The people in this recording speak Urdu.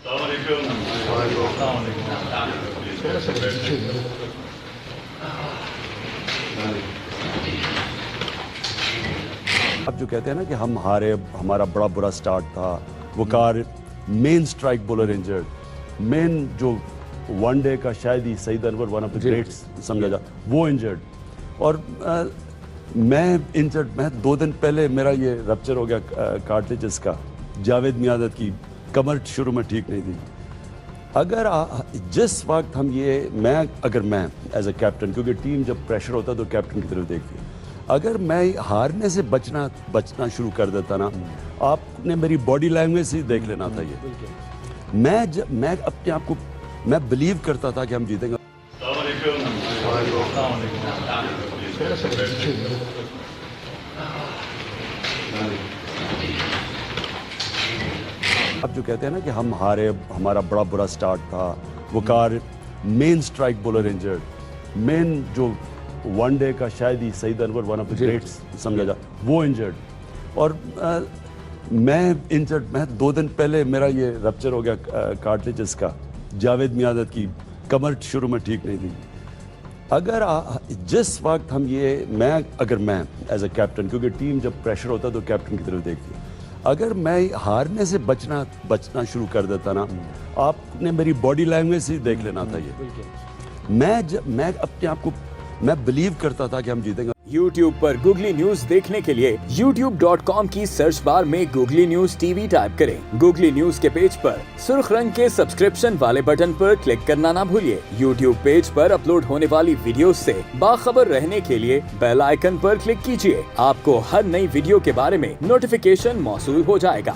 اب جو کہتے ہیں نا کہ ہم ہارے، ہمارا بڑا برا سٹارٹ تھا، وقار مین سٹرائک بولر انجرڈ، مین جو ون ڈے کا شاید ہی سعید انور ون آف دا گریٹس سمجھا جا، وہ انجرڈ، اور میں انجرڈ، میں 2 دن پہلے میرا یہ رپچر ہو گیا کارٹلیجز کا، جاوید میادت کی کمر شروع میں ٹھیک نہیں تھی۔ اگر جس وقت ہم اگر میں ایز اے کیپٹن، کیونکہ ٹیم جب پریشر ہوتا ہے تو کیپٹن کی طرف دیکھتی ہے، اگر میں ہارنے سے بچنا شروع کر دیتا نا، آپ نے میری باڈی لینگویج سے دیکھ لینا تھا یہ، میں اپنے آپ کو میں بلیو کرتا تھا کہ ہم جیتیں گے۔ اب جو کہتے ہیں نا کہ ہم ہارے، ہمارا بڑا برا سٹارٹ تھا، وقار مین سٹرائک بولر انجرڈ، مین جو ون ڈے کا شاید ہی سعید انور ون آف دا گریٹس سمجھا جا، وہ انجرڈ، اور میں 2 دن پہلے میرا یہ رپچر ہو گیا کارٹلیجز کا، جاوید میادت کی کمر شروع میں ٹھیک نہیں تھی۔ اگر جس وقت ہم اگر میں ایز اے کیپٹن، کیونکہ ٹیم جب پریشر ہوتا ہے تو کیپٹن کی طرف دیکھتی ہے، اگر میں ہارنے سے بچنا شروع کر دیتا نا، آپ نے میری باڈی لینگویج سے دیکھ لینا تھا یہ، میں اپنے آپ کو میں بلیو کرتا تھا کہ ہم جیتیں گے۔ YouTube پر گوگلی نیوز دیکھنے کے لیے youtube.com کی سرچ بار میں googly news T V type کریں۔ گوگلی نیوز کے پیج پر سرخ رنگ کے سبسکرپشن والے بٹن پر کلک کرنا نہ بھولیے۔ YouTube پیج پر اپلوڈ ہونے والی ویڈیوز سے باخبر رہنے کے لیے بیل آئیکن پر کلک کیجیے۔ آپ کو ہر نئی ویڈیو کے بارے میں نوٹیفیکیشن موصول ہو جائے گا۔